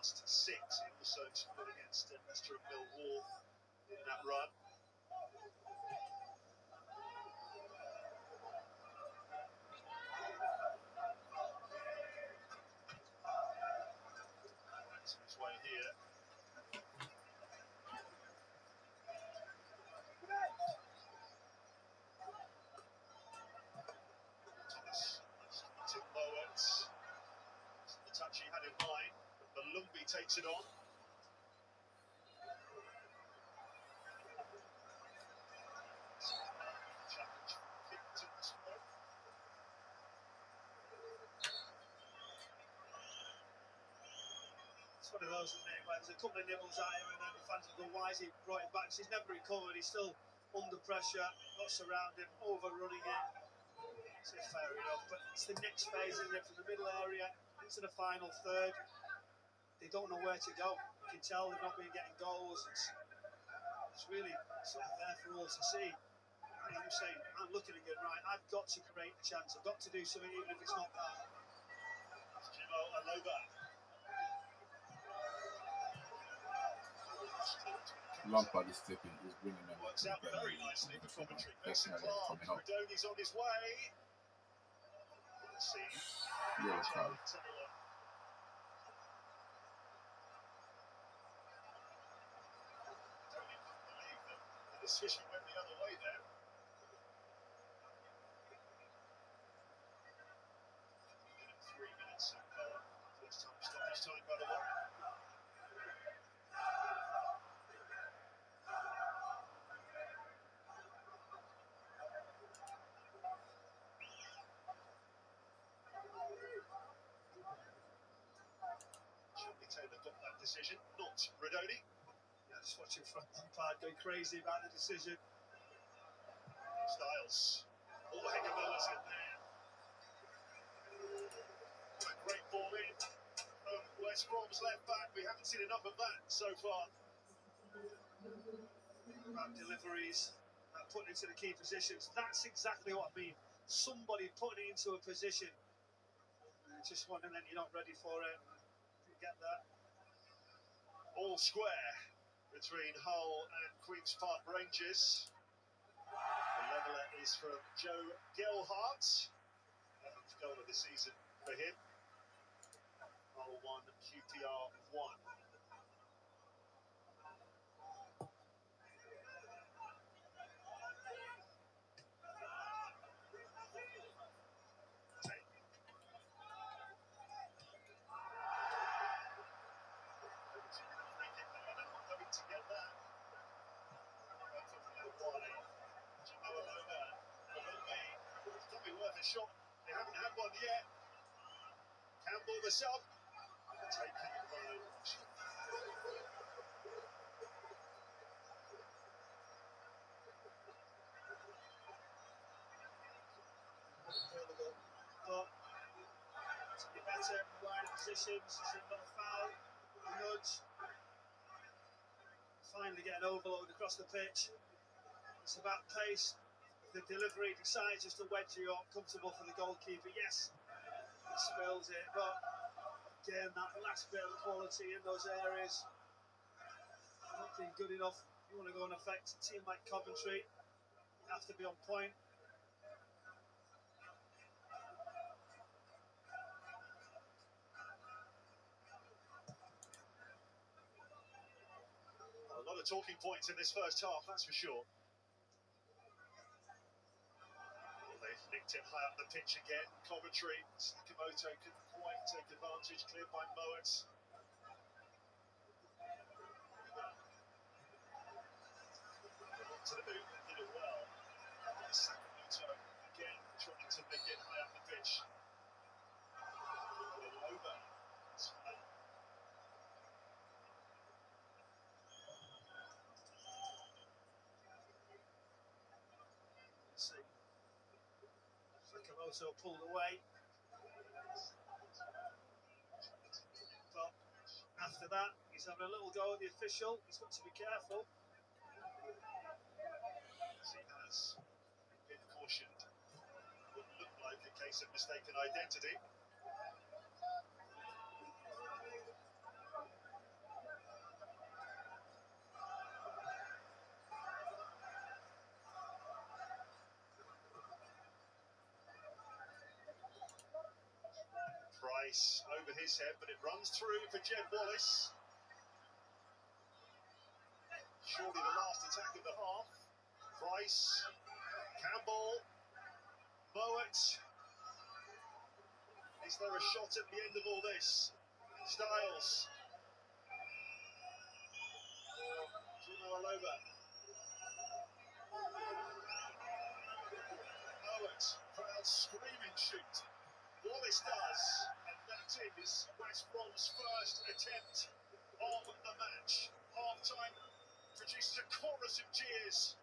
last 6. He also scored against Leicester and Millwall in that run. His way here. Thomas to Mowatt. The touch he had in mind, but Malumbi takes it on. Challenge Kimpton as well. It's one of those, isn't it, where there's a couple of nibbles at him and then the fans will go, why has he brought it back? He's never recovered, he's still under pressure, lots around him, overrunning it. So fair enough, but it's the next phase, isn't it, from the middle area into the final third. They don't know where to go. You can tell they've not been getting goals. It's really sort of there for all to see. And I'm saying, I'm looking at it, right, I've got to create a chance. I've got to do something, even if it's not that. Jimo Aloba. Lampard is stepping, he's bringing them. Works out very nicely for Coventry. Mason Clark, Rodoni's on his way. Let's see. Yeah, foul. The decision went the other way there. In 3 minutes so far. First time stoppage time, by the way. Surely Taylor got that decision, not Rodoni. Just watching Frank Lampard go crazy about the decision. Styles. Oh, heck of a was in there. A great ball in from West Brom's left back. We haven't seen enough of that so far. About deliveries, putting into the key positions. That's exactly what I mean. Somebody putting it into a position. Just one and then you're not ready for it. You get that. All square between Hull and Queen's Park Rangers. The leveller is from Joe Gelhardt. 11th goal of the season for him. Hull 1, QPR 1. Shot. They haven't had one yet. Campbell the sub. Taken by but to be better in wide positions. Is it not a foul? A nudge. Finally get an overload across the pitch. It's about pace. The delivery decides just to wedge you up, comfortable for the goalkeeper. Yes, he spills it, but again, that last bit of quality in those areas, not being good enough. You want to go and affect a team like Coventry, you have to be on point. A lot of talking points in this first half, that's for sure. Nicked it high up the pitch again. Coventry, Sakamoto couldn't quite take advantage, cleared by Mowatt. To the boot, did it well. Sakamoto again trying to nick it high up the pitch. Over. Let's see. Sakamoto pulled away. But after that, he's having a little go at the official. He's got to be careful. He has been cautioned. Wouldn't look like a case of mistaken identity. pace over his head, but it runs through for Jed Wallace. Surely the last attack of the half. Price, Campbell, Mowat. Is there a shot at the end of all this? Styles. Juno Aloba. Mowat, crowd screaming shoot. Wallace does, and that is West Brom's first attempt of the match. Half-time produced a chorus of cheers.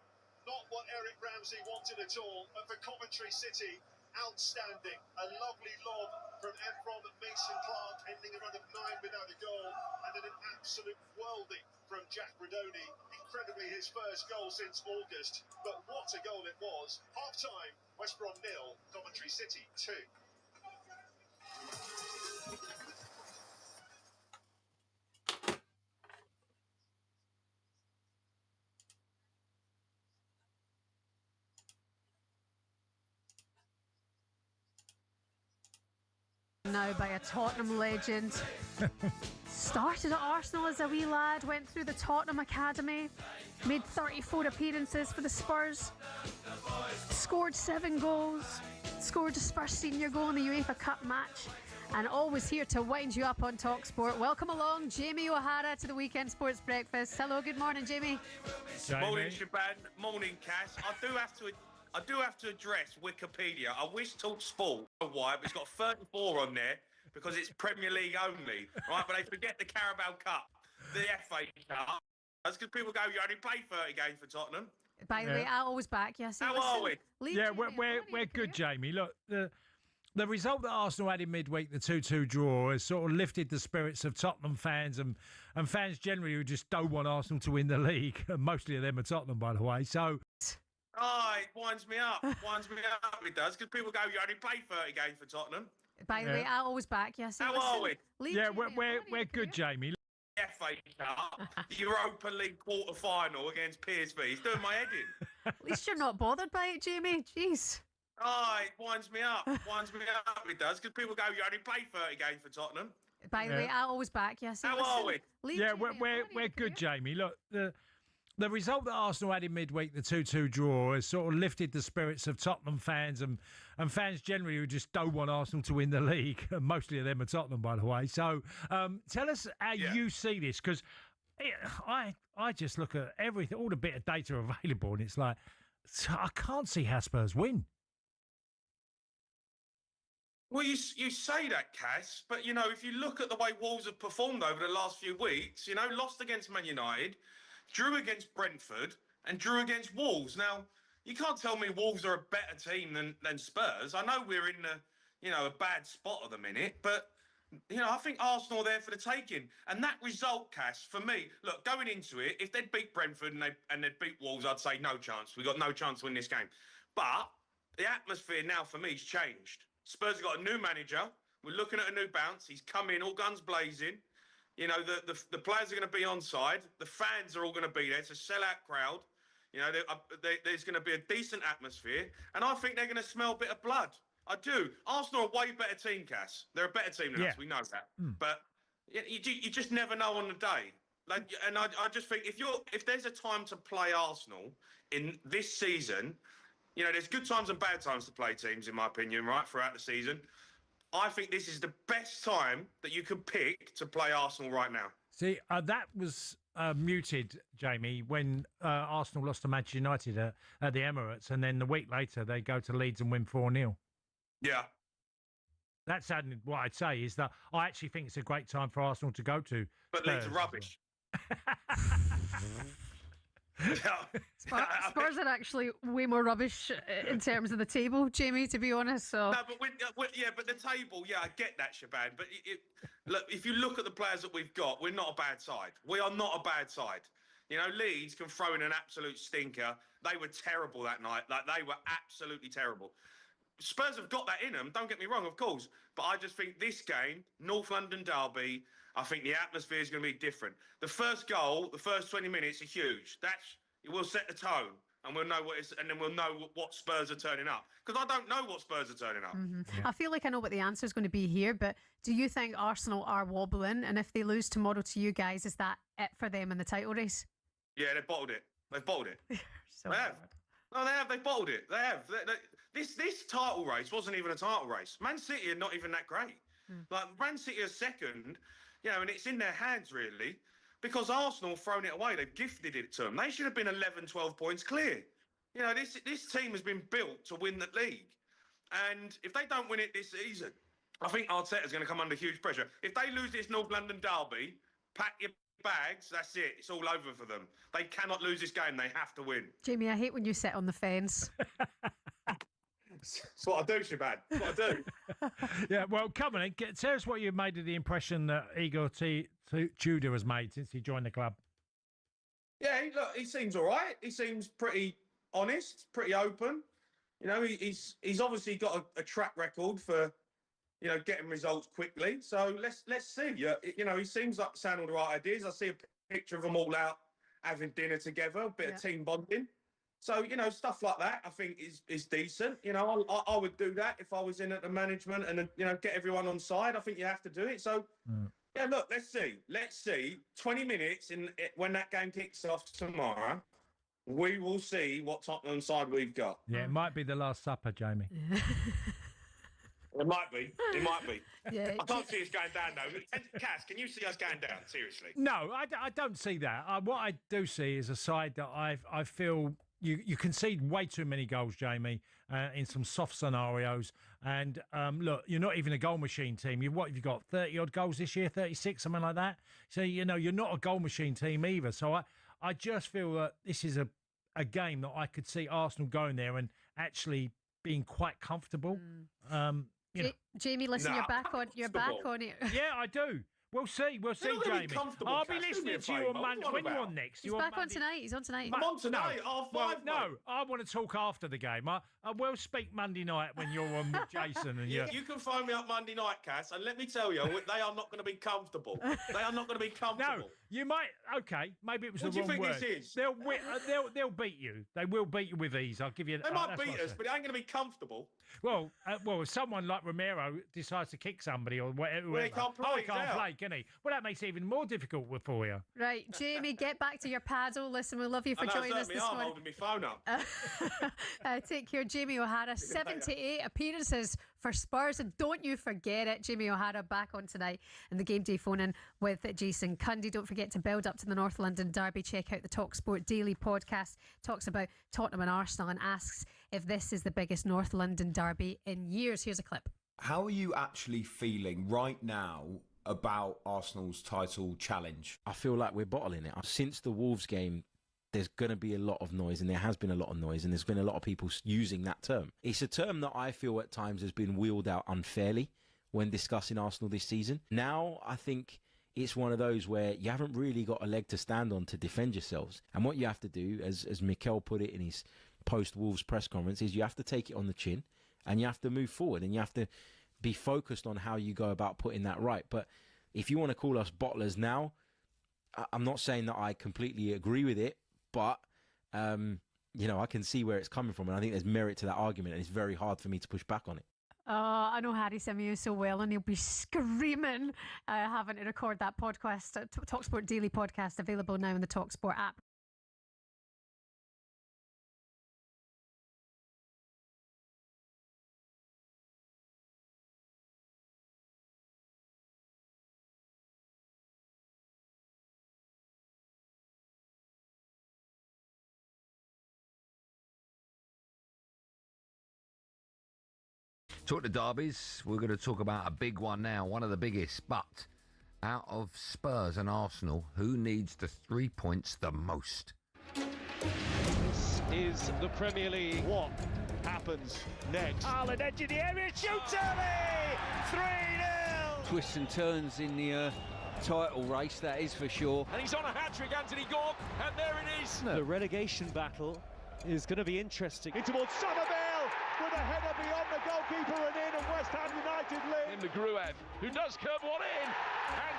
Not what Eric Ramsey wanted at all, but for Coventry City, outstanding. A lovely lob from Ephron Mason Clark, ending a run of 9 without a goal, and then an absolute worldie from Jack Bradoni. Incredibly, his first goal since August, but what a goal it was. Half-time, West Brom 0, Coventry City 2. Now by a Tottenham legend. Started at Arsenal as a wee lad, went through the Tottenham Academy, made 34 appearances for the Spurs, scored 7 goals, scored his first senior goal in the UEFA Cup match, and always here to wind you up on TalkSport. Welcome along, Jamie O'Hara, to the Weekend Sports Breakfast. Hello, good morning, Jamie. Morning, Shaban. Morning, Cass. I do have to address Wikipedia. I wish TalkSport why, but it's got 34 on there because it's Premier League only, right? But they forget the Carabao Cup, the FA Cup. That's because people go, you only play 30 games for Tottenham. By the way, I'll always back you. So how are we? Yeah, we're good, Jamie. Look, the result that Arsenal had in midweek, the 2-2 draw, has sort of lifted the spirits of Tottenham fans and fans generally who just don't want Arsenal to win the league. Mostly of them are Tottenham, by the way. So. Oh, it winds me up. It does, because people go, you only play 30 games for Tottenham. By the way, I'll always back you. So how are we? Yeah, we're good, Jamie. FA Cup, the Europa League quarter-final against PSV. He's doing my head in. At least you're not bothered by it, Jamie. Jeez. Oh, it winds me up. It does, because people go, you only play 30 games for Tottenham. By the way, I'll always back you. So how are we? Yeah, we're good, Jamie. Look, the result that Arsenal had in midweek, the 2-2 draw, has sort of lifted the spirits of Tottenham fans and fans generally who just don't want Arsenal to win the league. Mostly of them are Tottenham, by the way. So tell us how you see this, because I just look at everything, all the bit of data available, and it's like, I can't see how Spurs win. Well, you say that, Cass, but, you know, if you look at the way Wolves have performed over the last few weeks, you know, lost against Man United, drew against Brentford, and drew against Wolves. Now, you can't tell me Wolves are a better team than Spurs. I know we're in a bad spot at the minute, but, you know, I think Arsenal are there for the taking. And that result, Cass, for me, look, going into it, if they'd beat Brentford and they'd beat Wolves, I'd say no chance. We've got no chance to win this game. But the atmosphere now for me has changed. Spurs have got a new manager. We're looking at a new bounce. He's come in, all guns blazing. You know, the players are going to be on side. The fans are all going to be there. It's a sellout crowd. You know, there's going to be a decent atmosphere. And I think they're going to smell a bit of blood. I do. Arsenal are a way better team, Cass. They're a better team than us. We know that. But you just never know on the day. Like, and I just think if there's a time to play Arsenal in this season, you know, there's good times and bad times to play teams, in my opinion, right, throughout the season. I think this is the best time that you could pick to play Arsenal right now. See, that was muted, Jamie, when Arsenal lost to Manchester United at the Emirates, and then the week later they go to Leeds and win 4-0. Yeah. That's what I'd say is that I actually think it's a great time for Arsenal to go to. But Leeds are rubbish. Spurs are actually way more rubbish in terms of the table, Jamie, to be honest. So. No, but the table, I get that, Shaban. But look, if you look at the players that we've got, we're not a bad side. We are not a bad side. You know, Leeds can throw in an absolute stinker. They were terrible that night. Like, they were absolutely terrible. Spurs have got that in them, don't get me wrong, of course. But I just think this game, North London derby, I think the atmosphere is going to be different. The first goal, the first 20 minutes are huge. It will set the tone. and we'll know and then we'll know what Spurs are turning up. Because I don't know what Spurs are turning up. Yeah. I feel like I know what the answer is going to be here, but do you think Arsenal are wobbling? And if they lose tomorrow to you guys, is that it for them in the title race? Yeah, they've bottled it. They've bottled it. So they have. No, they have. They've bottled it. They have. This title race wasn't even a title race. Man City are not even that great. Like, Man City are second, and it's in their hands, really, because Arsenal have thrown it away. They've gifted it to them. They should have been 11, 12 points clear. This team has been built to win the league. And if they don't win it this season, I think Arteta's going to come under huge pressure. If they lose this North London derby, pack your bags, that's it. It's all over for them. They cannot lose this game. They have to win. Jamie, I hate when you sit on the fence. That's what I do, Shabad. That's what I do. Yeah, well, come on, tell us what you made of the impression that Igor Tudor has made since he joined the club. Yeah, he seems all right. He seems pretty honest, pretty open. He's obviously got a track record for, getting results quickly. So let's see. He seems like saying all the right ideas. I see a picture of them all out having dinner together, a bit of team bonding. So, stuff like that, I think is decent. I would do that if I was in at the management and, get everyone on side. I think you have to do it. So, yeah, look, let's see. Let's see. 20 minutes when that game kicks off tomorrow, we will see what Tottenham side we've got. Yeah, it might be the Last Supper, Jamie. It might be. It might be. Yeah, I can't see us going down, though. Cass, can you see us going down? Seriously? No, I don't see that. What I do see is a side that I feel... You concede way too many goals, Jamie, in some soft scenarios. And look, you're not even a goal machine team. What have you got? 30-odd goals this year, 36, something like that. So, you're not a goal machine team either. So I just feel that this is a game that I could see Arsenal going there and actually being quite comfortable. Jamie, listen, you're back on it. Yeah, I do. We'll see, Jamie. I'll be listening to you on Monday. When you on next? He's back on tonight. He's on tonight. I'm on tonight. No, I want to talk after the game. I will speak Monday night when you're on with Jason. And you can phone me up Monday night, Cass, and let me tell you, they are not going to be comfortable. They are not going to be comfortable. No, you might. Okay, maybe it was what the wrong word. What do you think this is? They'll beat you. They will beat you with ease. I'll give you. They might beat us, but it ain't going to be comfortable. Well, if someone like Romero decides to kick somebody or whatever, he can't play. He can't play, can he? Well, that makes it even more difficult for you. Right, Jamie, get back to your paddle. Listen, we love you for joining us this morning. I'm holding my phone up. Take care, Jamie O'Hara. 78 appearances for Spurs, and don't you forget it, Jamie O'Hara back on tonight in the game day phone-in with Jason Cundy. Don't forget to build up to the North London derby. Check out the TalkSport Daily podcast. Talks about Tottenham and Arsenal and asks if this is the biggest North London derby in years. Here's a clip. How are you actually feeling right now about Arsenal's title challenge? I feel like we're bottling it. Since the Wolves game, there's going to be a lot of noise, and there has been a lot of noise, and there's been a lot of people using that term. It's a term that I feel at times has been wheeled out unfairly when discussing Arsenal this season. Now, I think it's one of those where you haven't really got a leg to stand on to defend yourselves. And what you have to do, as Mikel put it in his post-Wolves press conference, is you have to take it on the chin, and you have to move forward, and you have to be focused on how you go about putting that right. But if you want to call us bottlers now, I'm not saying that I completely agree with it, but, I can see where it's coming from, and I think there's merit to that argument, and it's very hard for me to push back on it. I know Harry Symeou so well, and he'll be screaming having to record that podcast, TalkSport Daily podcast, available now in the TalkSport app. Talk to derbies. We're going to talk about a big one now, one of the biggest. But out of Spurs and Arsenal, who needs the 3 points the most? This is the Premier League. What happens next? Haaland edge in the area, shoots early! 3-0! Twists and turns in the title race, that is for sure. And he's on a hat-trick, Anthony Gork, and there it is. The relegation battle is going to be interesting. In towards Somerville, with a header beyond the goalkeeper and in, and West Ham United lead. In the Gruev, who does curve one in, and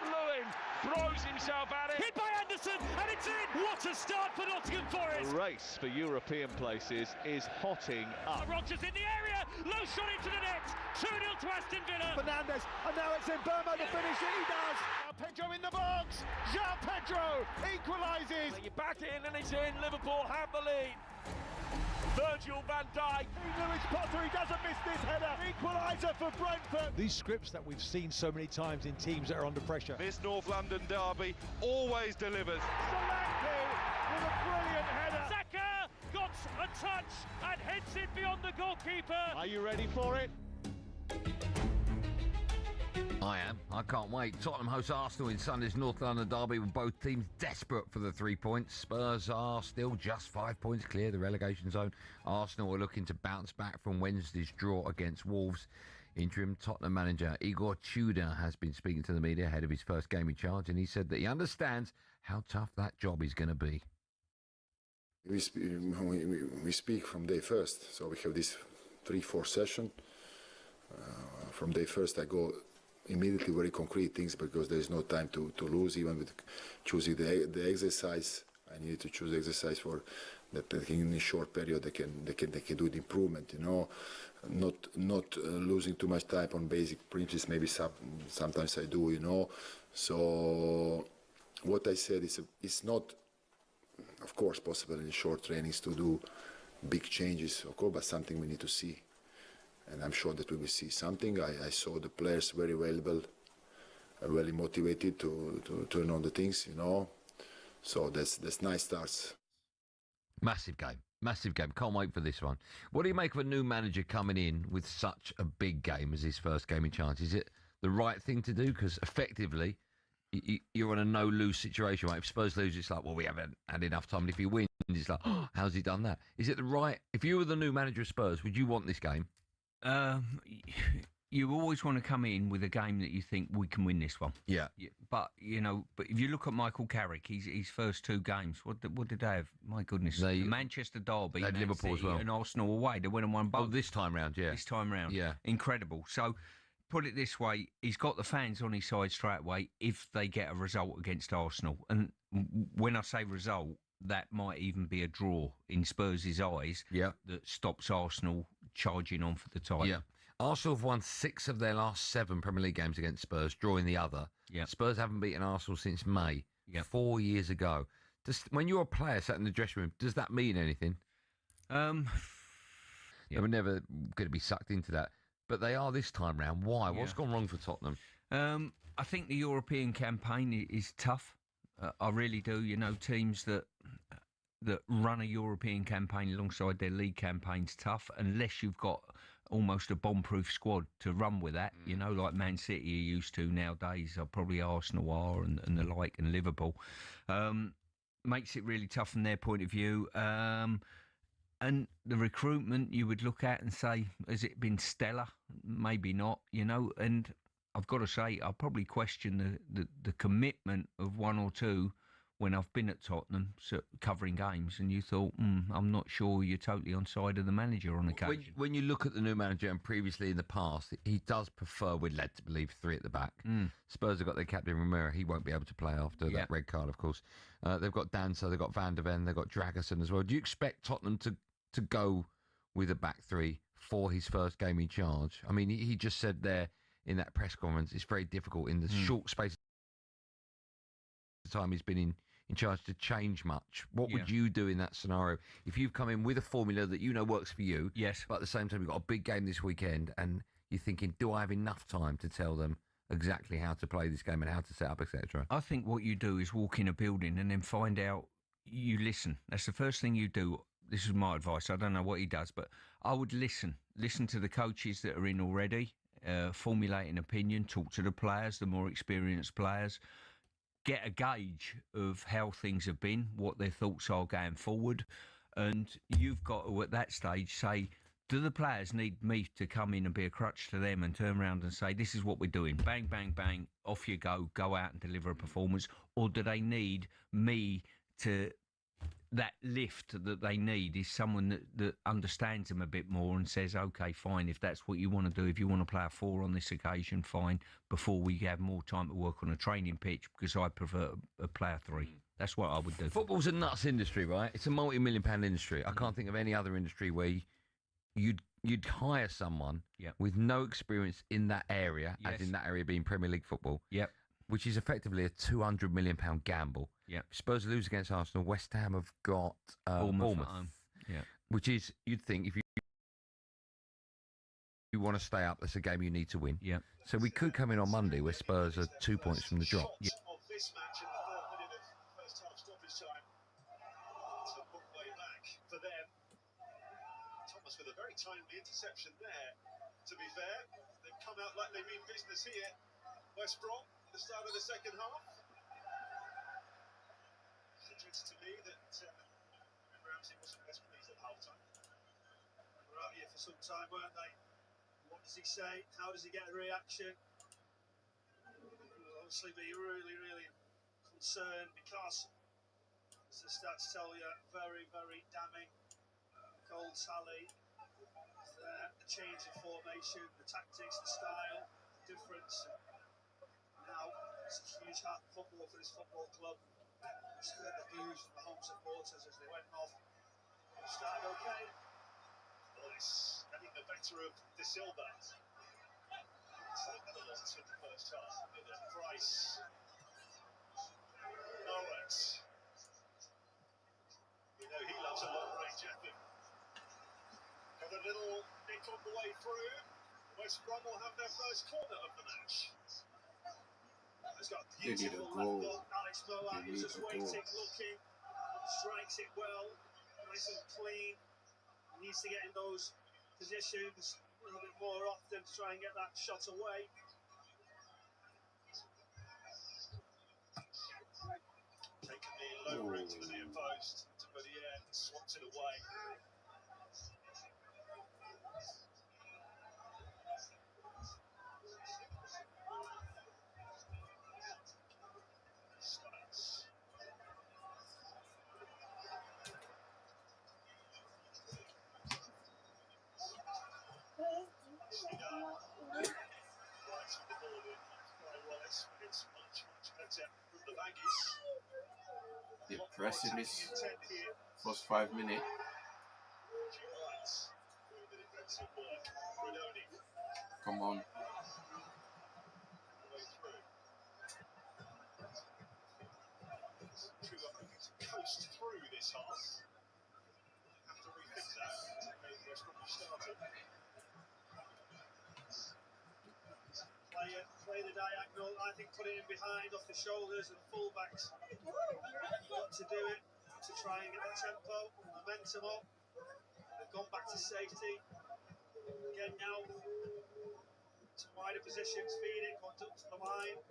Lewin throws himself at it. Hit by Anderson, and it's in. What a start for Nottingham Forest. The race for European places is hotting up. Rodgers in the area, low shot into the net. 2-0 to Aston Villa. Fernandes, and now it's in Burma to finish it. He does. Pedro in the box. João Pedro equalises. You're back in, and it's in. Liverpool have the lead. Virgil van Dijk. Lewis Potter, he doesn't miss this header. Equaliser for Brentford. These scripts that we've seen so many times in teams that are under pressure. This North London derby always delivers. Solanke with a brilliant header. Saka got a touch and heads it beyond the goalkeeper. Are you ready for it? I am. I can't wait. Tottenham host Arsenal in Sunday's North London derby with both teams desperate for the 3 points. Spurs are still just 5 points clear the relegation zone. Arsenal are looking to bounce back from Wednesday's draw against Wolves. Interim Tottenham manager Igor Tudor has been speaking to the media ahead of his first game in charge, and he said that he understands how tough that job is going to be. We speak from day first, so we have this 3-4 session. From day first I go immediately very concrete things because there is no time to lose. Even with choosing the exercise, I need to choose exercise for that in a short period they can do the improvement. You know, not losing too much time on basic principles. Maybe sometimes I do. You know, so what I said is it's not, of course, possible in short trainings to do big changes, of course, but something we need to see. And I'm sure that we will see something. I saw the players very available, very motivated to turn on the things, you know. So that's nice starts. Massive game. Can't wait for this one. What do you make of a new manager coming in with such a big game as his first game in charge? Is it the right thing to do? Because effectively, you're on a no-lose situation, right? If Spurs lose, it's like, well, we haven't had enough time. And if he wins, it's like, oh, how's he done that? Is it the right... If you were the new manager of Spurs, would you want this game? You always want to come in with a game that you think we can win this one. Yeah. But if you look at Michael Carrick, his first 2 games, what did they have? My goodness. The Manchester derby, they had Liverpool as well, and Arsenal away. They went and won both. Oh, this time round, yeah. This time round. Yeah. Incredible. So, put it this way, he's got the fans on his side straight away if they get a result against Arsenal. And when I say result, that might even be a draw in Spurs' eyes that stops Arsenal charging on for the title. Yeah. Arsenal have won 6 of their last 7 Premier League games against Spurs, drawing the other. Yeah. Spurs haven't beaten Arsenal since May, 4 years ago. When you're a player sat in the dressing room, does that mean anything? They were never going to be sucked into that. But they are this time round. Why? Yeah. What's gone wrong for Tottenham? I think the European campaign is tough. I really do. You know, teams that run a European campaign alongside their league campaign's tough unless you've got almost a bomb-proof squad to run with that. You know, like Man City are used to nowadays, or probably Arsenal are, and the like, and Liverpool. Makes it really tough from their point of view. And the recruitment you would look at and say, has it been stellar? Maybe not, you know. And I've got to say, I probably question the commitment of one or two when I've been at Tottenham covering games, and you thought, I'm not sure you're totally on side of the manager on occasion. When you look at the new manager, and previously in the past, he does prefer, we're led to believe, 3 at the back. Spurs have got their captain Romero. He won't be able to play after that red card, of course. They've got Danso, they've got Van der Ven, they've got Dragerson as well. Do you expect Tottenham to go with a back 3 for his first game in charge? I mean, he just said there in that press conference, it's very difficult in the short space of time he's been in charge to change much. What would you do in that scenario if you've come in with a formula that you know works for you? Yes. But at the same time, you've got a big game this weekend, and you're thinking, do I have enough time to tell them exactly how to play this game and how to set up, etc.? I think what you do is walk in a building and then find out. You listen. That's the first thing you do. This is my advice. I don't know what he does, but I would listen. Listen to the coaches that are in already, formulate an opinion, talk to the players, the more experienced players, get a gauge of how things have been, what their thoughts are going forward. And you've got to, at that stage, say, do the players need me to come in and be a crutch to them and turn around and say, this is what we're doing, bang, bang, bang, off you go out and deliver a performance? Or do they need me to that lift that they need is someone that understands them a bit more and says, okay, fine, if that's what you want to do, if you want to play a 4 on this occasion, fine, before we have more time to work on a training pitch, because I prefer a player 3. That's what I would do. Football's a nuts industry, right? It's a multi-million-pound industry. I can't think of any other industry where you'd hire someone with no experience in that area, as in that area being Premier League football, which is effectively a £200 million gamble. Spurs lose against Arsenal. West Ham have got Bournemouth. At home. Which is, you'd think, if you want to stay up, that's a game you need to win. So we could come in on Monday where Spurs are 2 points from the drop. Of this match in the 4th minute of first half stoppage time. It's a long way back for them. Thomas with a very timely interception there. To be fair, they've come out like they mean business here. West Brom, the start of the second half. It suggests to me that Ramsey wasn't best pleased at half time. They were out here for some time, weren't they? What does he say? How does he get a reaction? He'll obviously be really, really concerned because, as the stats tell you, very, very damning. Gold tally, the change of formation, the tactics, the style, the difference. Now, it's a huge hat football for this football club. It's heard the boos from the home supporters as they went off. It started okay. Well, it's getting the better of De Silva. Netherlands in the first half. Price. Norwich. You know he loves a long-range effort. Got a little nick on the way through. West Brom will have their first corner of the match. He's got a beautiful left foot. Alex Moab is just waiting, looking, strikes it well, nice and clean. He needs to get in those positions a little bit more often to try and get that shot away. Taking the low route to the near post, but yeah, swapped it away. The aggressiveness, first 5 minutes. Come on. Coast through this half. Have to rethink that. Maybe West Brom started. Play the diagonal. I think put it in behind, off the shoulders of the fullbacks. Got to do it to try and get the tempo, momentum up. They've gone back to safety. Again now, to wider positions, feed it, conduct to the line.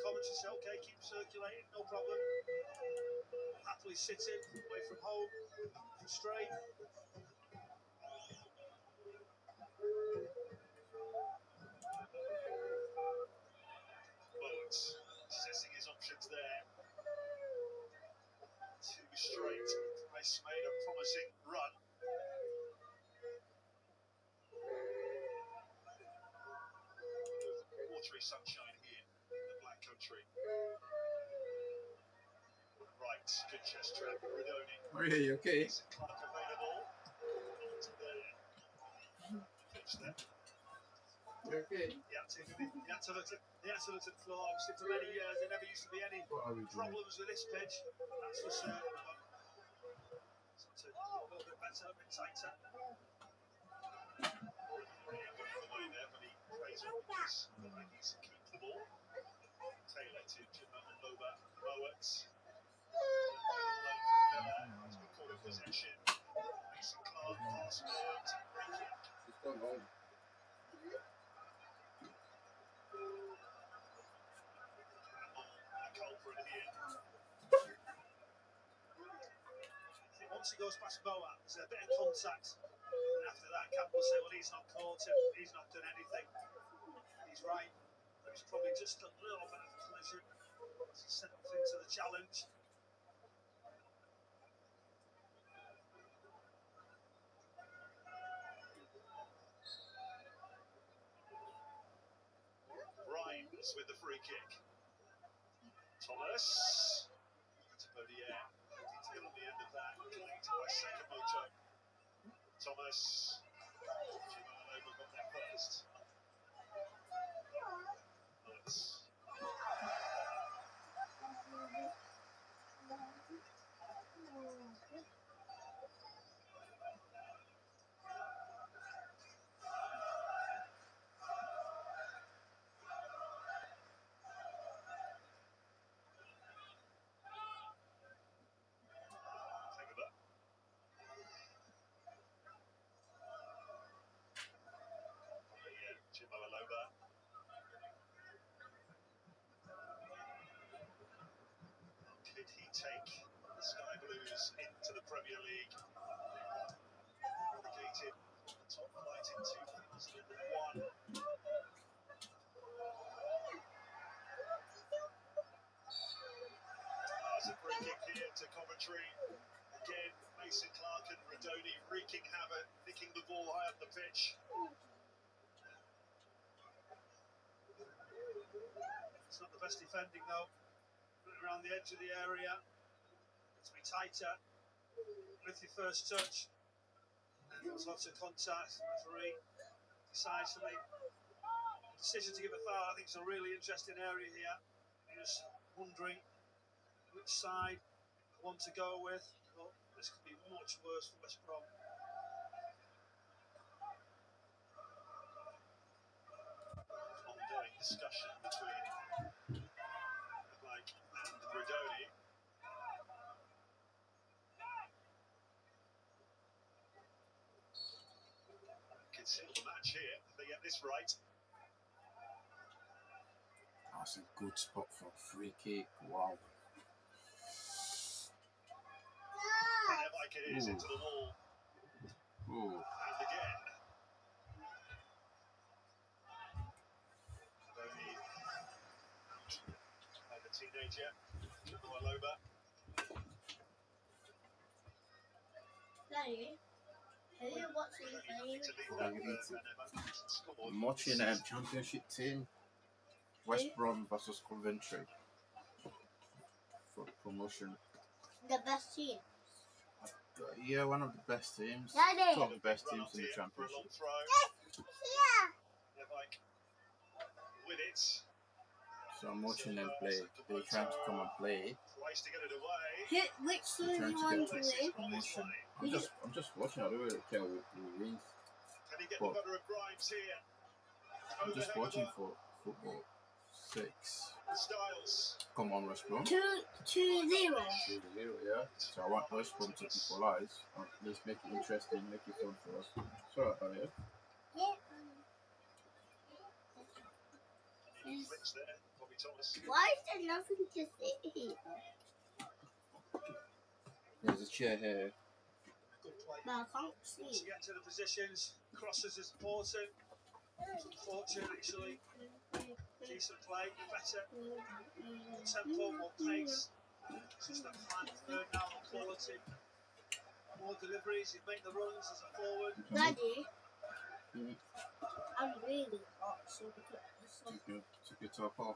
Coventry say, okay, keep circulating, no problem. Happily sitting away from home, straight. Bones assessing his options there. Too straight. Price made a promising run. Watery sunshine here in the Black Country. Right, good chest trap, Redoni. Oh yeah, you okay? Clark available. Into there. Pitch there. You okay? He had to look at the floor. Obviously, for many years, there never used to be any problems with this pitch. That's for certain. But a little bit better, a bit tighter. But he plays on because he needs to keep the ball. Taylor to Boba Mowat. He's been caught in possession. Mason Clark pass forward. It's gone home. Once he goes past Boat, there's a bit of contact, and after that, Campbell say, well, he's not caught him, he's not done anything. He's right. There's probably just a little bit of collision to set up things to the challenge. Thomas with the free kick. Thomas to Bodier. Detail on the end of that. Collected by Sakamoto. Thomas. Chimalova got there first. Nice. Chimalova. Could he take the Sky Blues into the Premier League? Relegated from the top flight in 2001. There's a free kick here to Coventry. Again, Mason Clark and Rodoni wreaking havoc, nicking the ball high up the pitch. It's not the best defending though. Around the edge of the area. To be tighter with your first touch. There's lots of contact. The referee decides to make a decision to give a foul. I think it's a really interesting area here. You're just wondering which side I want to go with. But this could be much worse for West Brom. Ongoing discussion between Mike and Rodoni. Can seal the match here if they get this right. That's a good spot for a free kick. Wow. Like it is into the wall. Ooh. And again. Rodoni out by the teenager. Chimalova. Daddy, are you watching the I'm watching a championship team. West Brom versus Coventry for promotion. The best team. Yeah, one of the best teams. Daddy. Two of the best teams in the championship. Yes, here. With it. So I'm watching them play. They're trying to come and play. Tries to get it away. Which team do you want to win? Promotion. I'm just watching. I don't really care who wins. Can he get the better of Grimes here? I'm just watching for football. 6. Styles. Come on, West Brom. 2-0. 2-0, yeah. So I want West Brom to equalise. Let's make it interesting, make it fun for us. Sorry about it. Why is there nothing to sit here? There's a chair here. But I can't see. Once you get to the positions, crosses is important. It's unfortunate actually. Decent play, better. More tempo, more pace. It's just that final third now on quality. More deliveries, you make the runs as a forward. Daddy, I'm really hot, so Took your top off.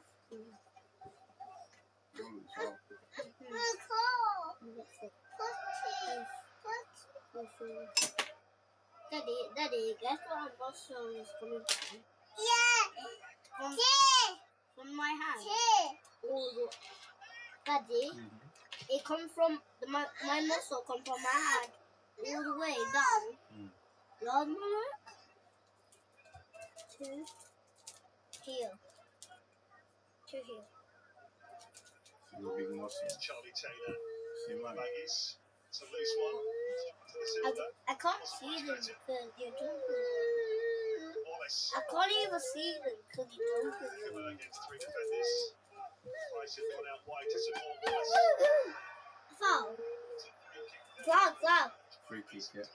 Daddy, guess what I'm also is coming from? From my hand. Daddy, it comes from my muscle come from my hand all the way down. Lord, mama. To here. To here. Your big muscle. Charlie Taylor. See man. It's a loose one. I can't see them because you're jumping. I can't even see them because you're jumping. Against 3 defenders. Price has gone out wide to support Foul. Free kick, yeah.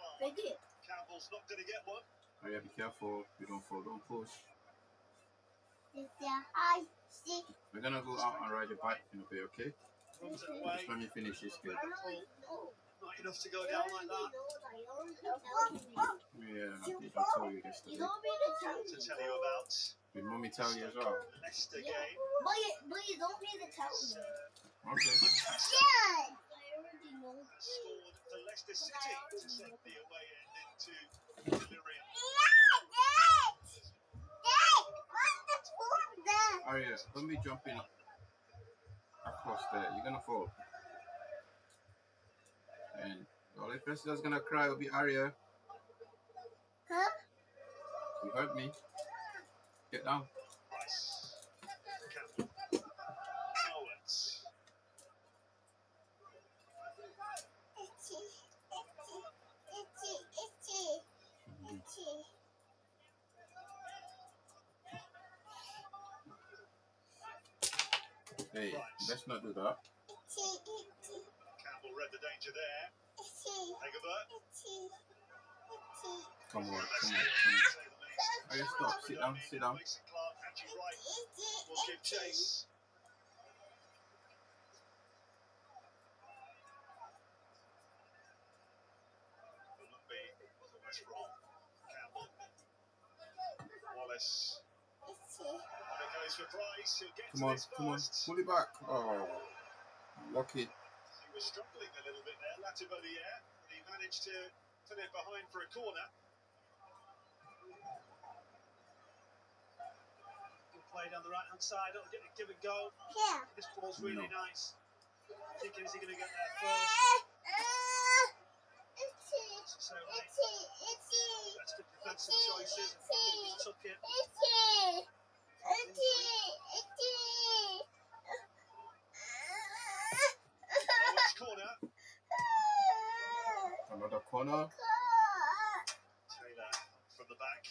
Campbell's not going to get one. Oh yeah, be careful. You don't fall, don't push. We're gonna go out and ride a bike in a bit, okay? Just when you finish this game. Not enough to go down like that. Yeah, I think I told you yesterday. To tell you about. Did Mummy tell you as well? Leicester game. But you don't need to tell me. Okay. Yeah. I already know. Scored for Leicester City to send the away end into delirium. Oh yeah, don't be jumping across there. You're gonna fall. And the only person that's gonna cry will be Arya. Huh? You heard me. Get down. Rice. Campbell. Owens. Hey, let's not do that. Campbell read the danger there. Egbert. Come on. Oh, yeah, stop. Sit down. Mason Clark, Andrew Wright will give chase. Columbi for West Brom. Campbell. Wallace. And it goes for Price. He'll get Come to on. this first. Pull it back. Oh, lucky. He was struggling a little bit there, Latibodiere, but he managed to put it behind for a corner. Good play down the right-hand side. It'll get a give and go. Yeah. This ball's really nice. Thinking, is he going to get there first? So, that's good defensive choices. He took it. Lowell's corner. Another corner. Taylor from the back,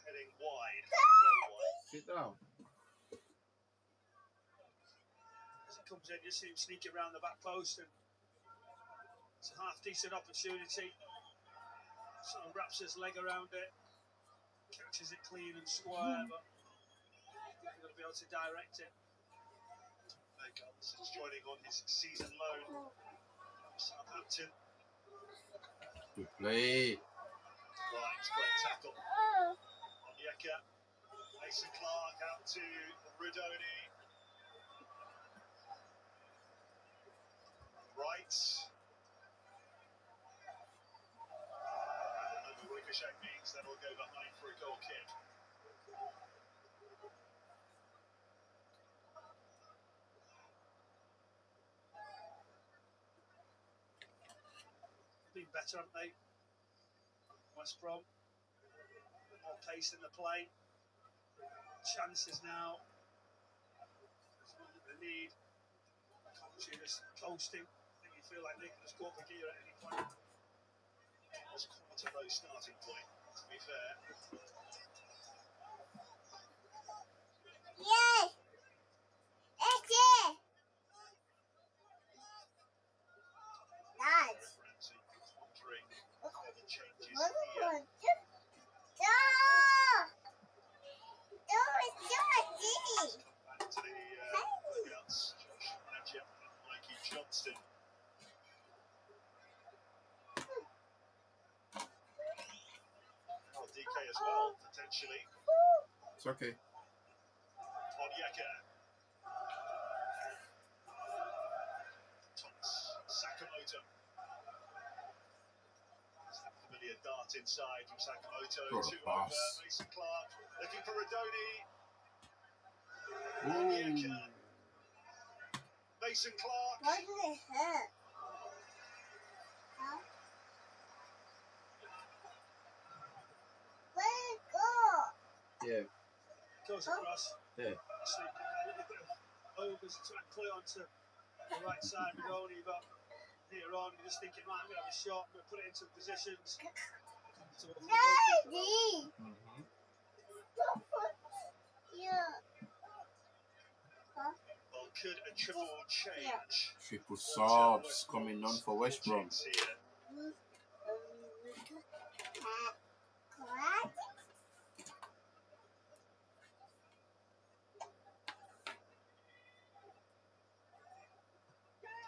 heading wide. Well wide. Sit down. As it comes in, you see him sneak it around the back post, and it's a half decent opportunity. Sort of wraps his leg around it, catches it clean and square, but he's got to be able to direct it. Is joining on his season loan from Southampton. Good play. Right, great tackle. Onyeka. Mason Clark out to Rudoni. Right. And the ricochet means that will go behind for a goal kick. Been better, haven't they? West Brom. More pace in the play. Chances now. The need. Coventry just coasting. I think you feel like they can just go up the gear at any point. It was quite a low starting point, to be fair. Yay! It's it! Nice. Wondering where the changes here. Back to the dugouts. Josh Adjep and Mikey Johnston. Oh, DK as well, potentially. It's okay. Onyeka. Thomas. Sakamoto. Familiar dart inside from Sakamoto to Mason Clark. Looking for Rudoni. Onyeka. Mason Clark. Why did it hurt? Huh? Where did it go? Yeah. Goes across. Yeah. Overs to play onto the right side with Rudoni, but here on, you're just thinking, right, I'm going to have a shot, I'm going to put it into positions. Daddy! Yeah. Huh? Well, could a triple change? Triple subs coming on for West Brom.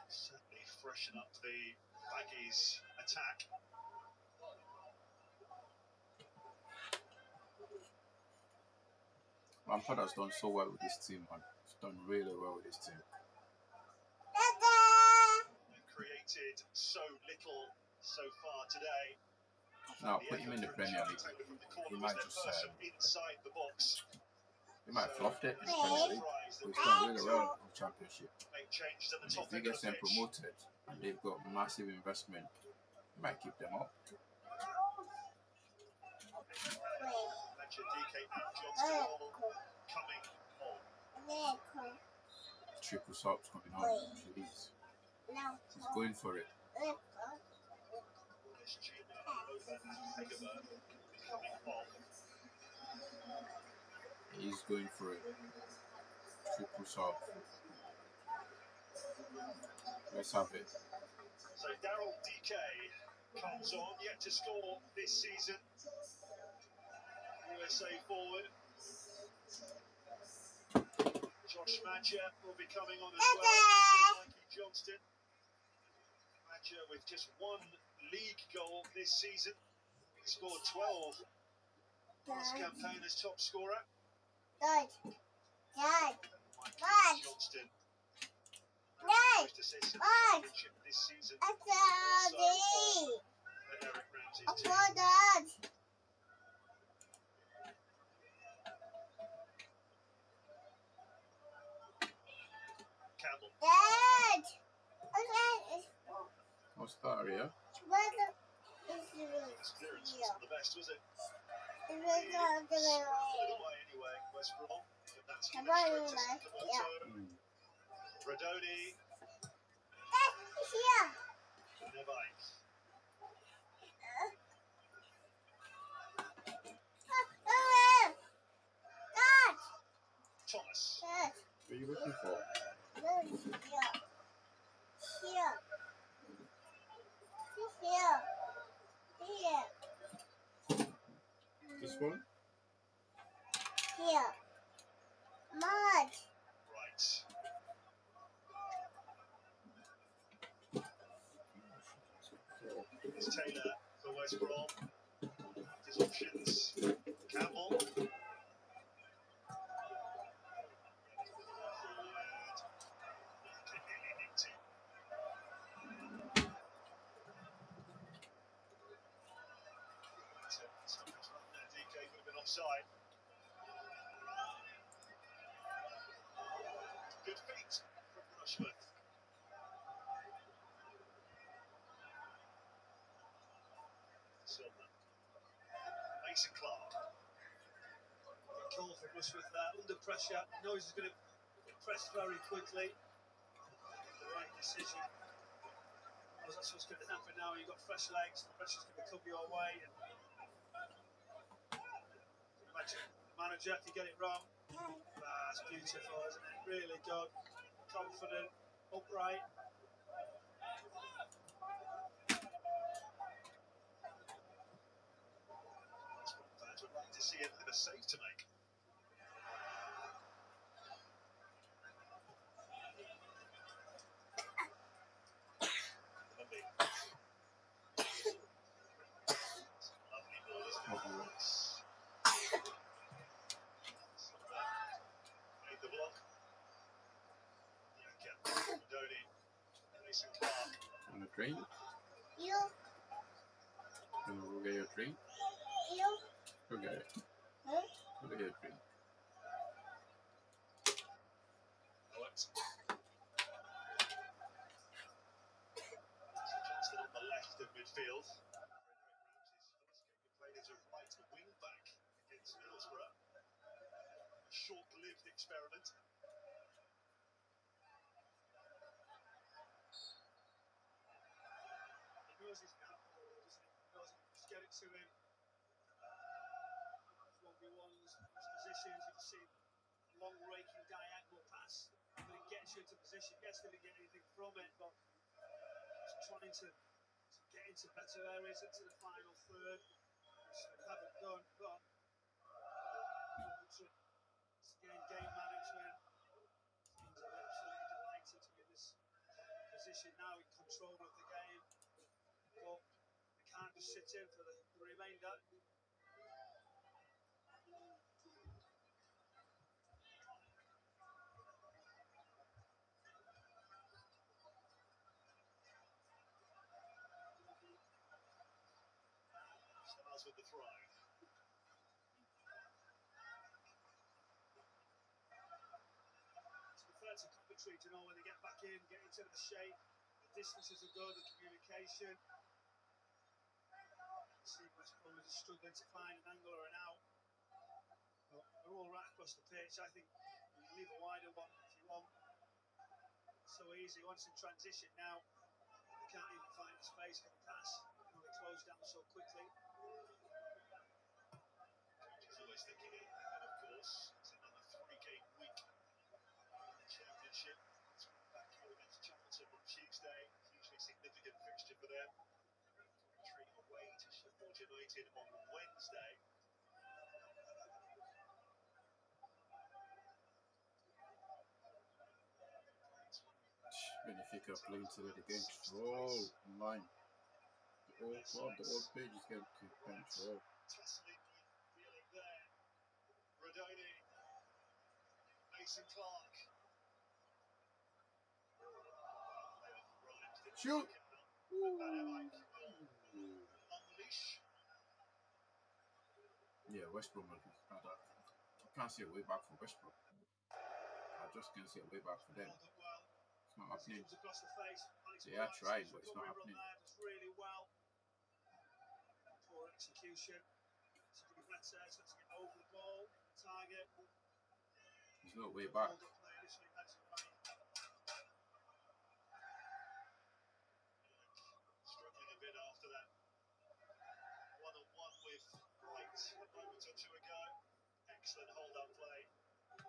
Certainly freshen up the Baggy's attack. Lampard has done so well with this team, man. He's done really well with this team. They've created so little so far today. Now, put him in the Premier League. He might just inside the box. He might have fluffed it in the Premier League. But he's done really well in the Championship. And if he gets them promoted and they've got massive investment, he might keep them up. Triple subs coming on. He's going for it. He's going for it. Triple sub. Let's have it. So Daryl DK comes on, yet to score this season. USA forward. Josh Madger will be coming on as well. Mikey Johnston. Madger with just one league goal this season. He scored 12 last campaign as top scorer. Mikey Johnston. First assist in the championship this season. Eric Ramsey's team. Campbell. What's that, Aria? Clearance wasn't the best, was it? It away anyway, West Brom. That's straight to Radoni. Nevite. Thomas. What are you looking for? This one? Here. Mud. Right. It's Taylor for West Brom. His options. Campbell. DK could have been offside. Good feet from Rushford. Silver. Mason Clark. Good call for Rushford there. Under pressure. Knows he's going to press very quickly. The right decision. Well, that's what's going to happen now. You've got fresh legs. The pressure's going to come your way. Imagine the manager, if you get it wrong. That's beautiful, isn't it? Really good. Confident. Upright. That's what fans would like to see, a save to make. Lovely. Lovely ball, isn't it? Made the block. Doni. Mason Clark. Want a drink? You. You want to go get your drink? You. Go get it. Huh? Go get your drink. Johnston on the left of midfield. Ramsey's first game he played as a right wing back against Middlesbrough. A short-lived experiment. He knows his gap, doesn't he? He knows it. Just get it to him. 1v1s, his positions, you can see long raking diagonal pass, but it gets you into position. Yes, they didn't get anything from it, but just trying to get into better areas, into the final third, which they haven't done, but again, game management, teams are absolutely delighted to be in this position now, in control of the game. just sit in for the remainder. Starts with the throw. It's fair to Coventry to know when they get back in, get into the shape. The distances are good, the communication. See West Bromwich is struggling to find an angle or an out. But they're all right across the pitch. I think you leave a wider one if you want. So easy. Once in transition now, they can't even find the space for the pass. They close down so quickly. He's always thinking ahead, of course. It's another 3-game week in the Championship. It's back here against Charlton on Tuesday. Hugely significant fixture for them. Coventry away to Sheffield United on Wednesday. Benfica playing today again. Oh, mine. The old club, the old page is getting to control. Tussling feeling there. Rodoni, Mason Clark. Shoot! Unleash. Yeah, West Brom. I can't see a way back for West Brom. I just can't see a way back for them. It's not happening. They are trying, but it's not happening. Really well. Poor execution. To get over the ball, target. There's no way back. Struggling a bit after that. 1-on-1 with Wright a moment or two ago. Excellent hold-up play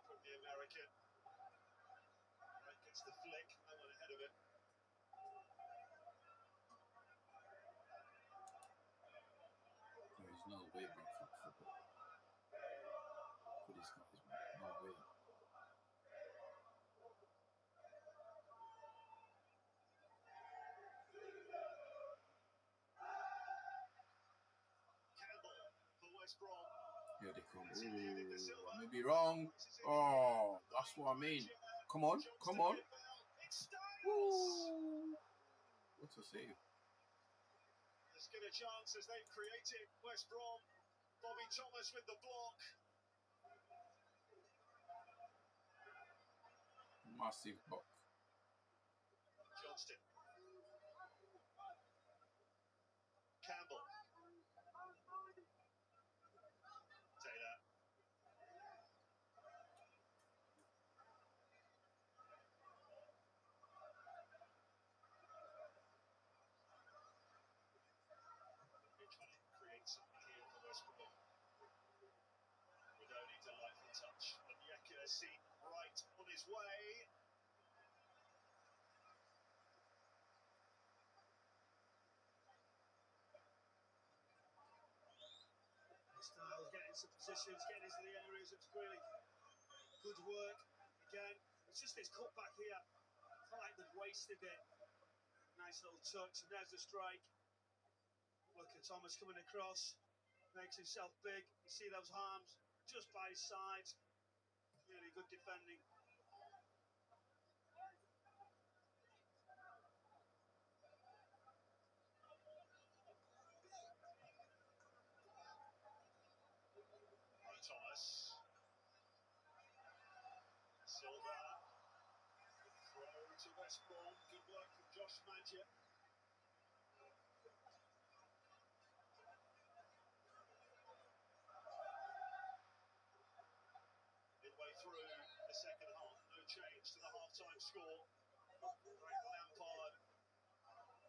from the American. Wright gets the flick, no one ahead of him. There's no way back for football. For these guys, man. No way. Here they come. Ooh, I may be wrong. Oh, that's what I mean. Come on, come on. Ooh. What's a save? As good a chance as they've created, West Brom. Bobby Thomas with the block. Massive block. Johnston. Campbell. Taylor. Trying to create something here for West Brom. Rodoni, delightful touch. Onyeka seen right on his way. Styles getting into positions, getting into the areas. It's really good work. Again, it's just this cutback here. I felt like they've wasted it. Nice little touch, and there's the strike. Look at Thomas coming across, makes himself big. You see those arms just by his sides. Really good defending. Thomas. Silva. Throw to West Brom. Good work from Josh Madger. Midway through the second half, no change to the half-time score. Frank Lampard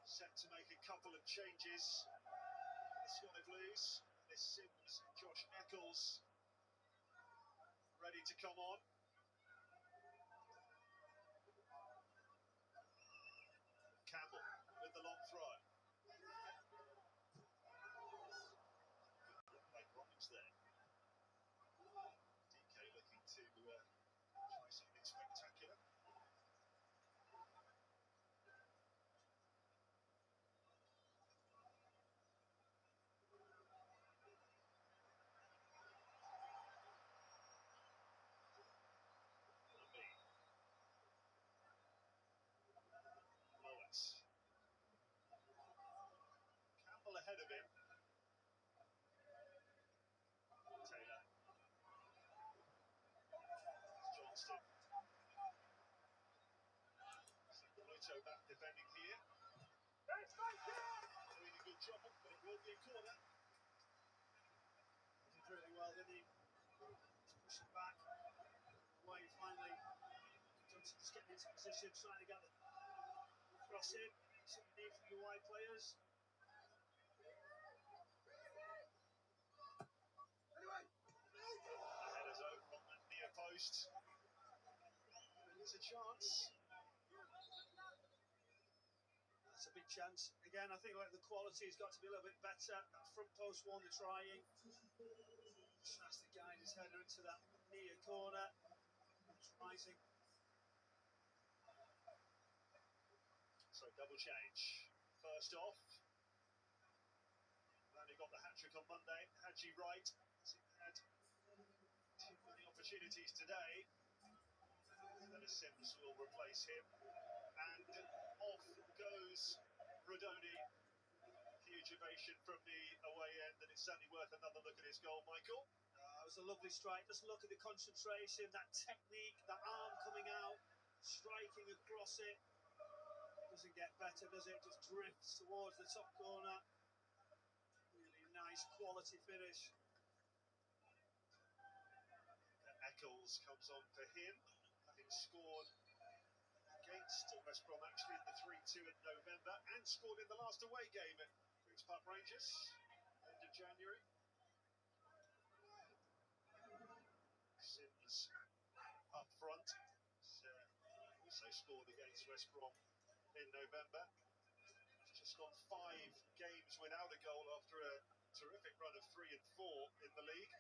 set to make a couple of changes. The Sky Blues. This Sims, Josh Eccles ready to come on. Campbell with the long throw. Good play Bromwich there. DK looking to try something spectacular. Toto back defending here. Doing a good job, but it will be a corner. He did really well, didn't he? Pushing back. Away finally. Johnson just getting into position, trying to get the cross in. Something you need from your wide players. The header's over on the near post. There's a chance. That's a big chance. Again, I think like the quality has got to be a little bit better. That front post one, they're trying. Tries to guide his header into that near corner. It's rising. So double change. First off, only got the hat-trick on Monday. Haji Wright has had too many opportunities today. And then Sims will replace him. And off goes Rodoni. Huge ovation from the away end, and it's certainly worth another look at his goal, Michael. It was a lovely strike. Just look at the concentration, that technique, that arm coming out, striking across it. Doesn't get better, does it? Just drifts towards the top corner. Really nice quality finish. Eccles comes on for him, having scored against West Brom actually in the 3-2 in November, and scored in the last away game at Queen's Park Rangers, end of January. Sims up front, also scored against West Brom in November. He's just gone 5 games without a goal after a terrific run of 3 and 4 in the league.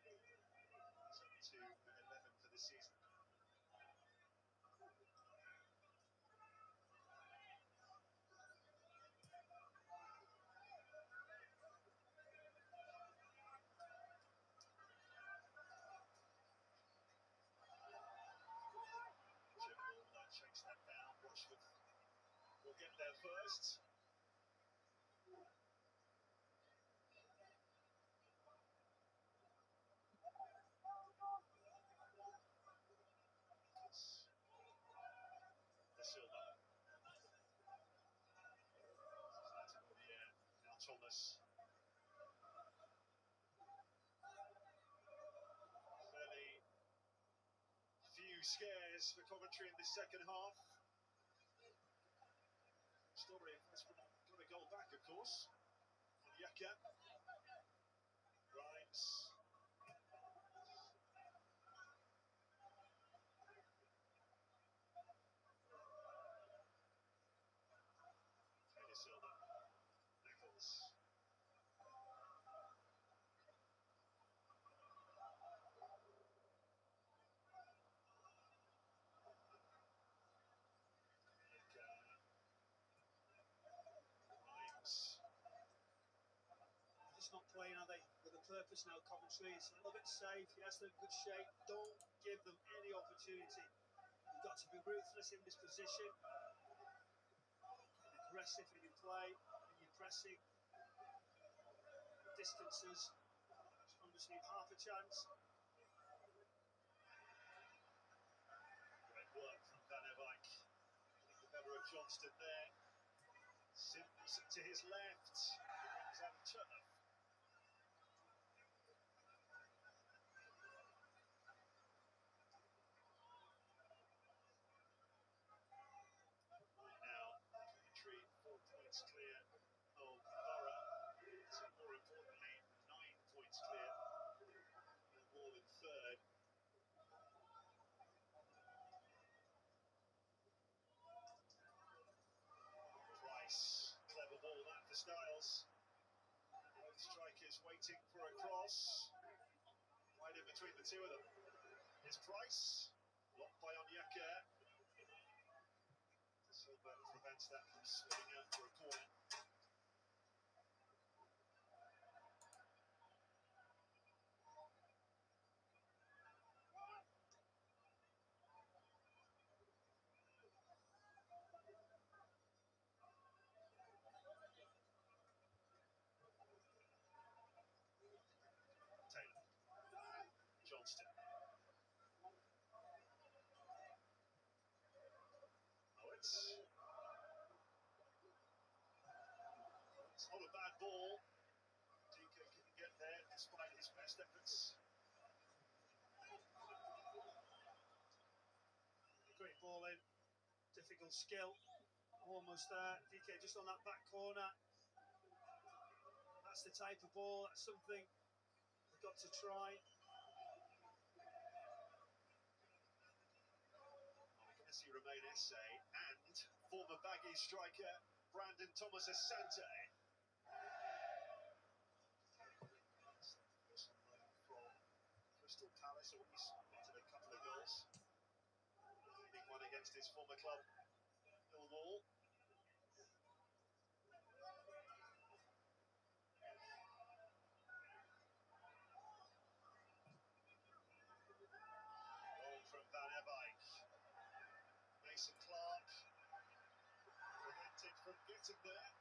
He's up to 11 for the season. Chase that down. Watchford will get there first. The Silva. Now Thomas. Fairly few scares for Coventry in the second half. Story has got a goal back, of course. And Yeka. Grimes. Silva. Nichols. Grimes. Just not playing, are they? With a purpose now, Coventry. It's a little bit safe. Yes, they're in good shape. Don't give them any opportunity. You've got to be ruthless in this position. Aggressive in your play, in your pressing. Distances. Some just need half a chance. Great work from Van Eyck. I think the better of Johnston there. Sims to his left. He brings out a turn. Now, Coventry 4 points clear of Borough. So more importantly, 9 points clear of Wall in third. Price, clever ball that for Styles. Both strikers waiting for a cross. Right in between the two of them. Here's Price, blocked by Onyeka. Silva prevents that from swinging out for a corner. Taylor. Johnston. Owens. ball. DK couldn't get there despite his best efforts. Great ball in, difficult skill, almost there. DK just on that back corner. That's the type of ball, that's something they've got to try. Messi remain essay, and former Baggies striker Brandon Thomas Asante. From Crystal Palace, where he's getting a couple of goals. Big one against his former club, Millwall. Goal from Van Ebijk. Mason Clark prevented from getting there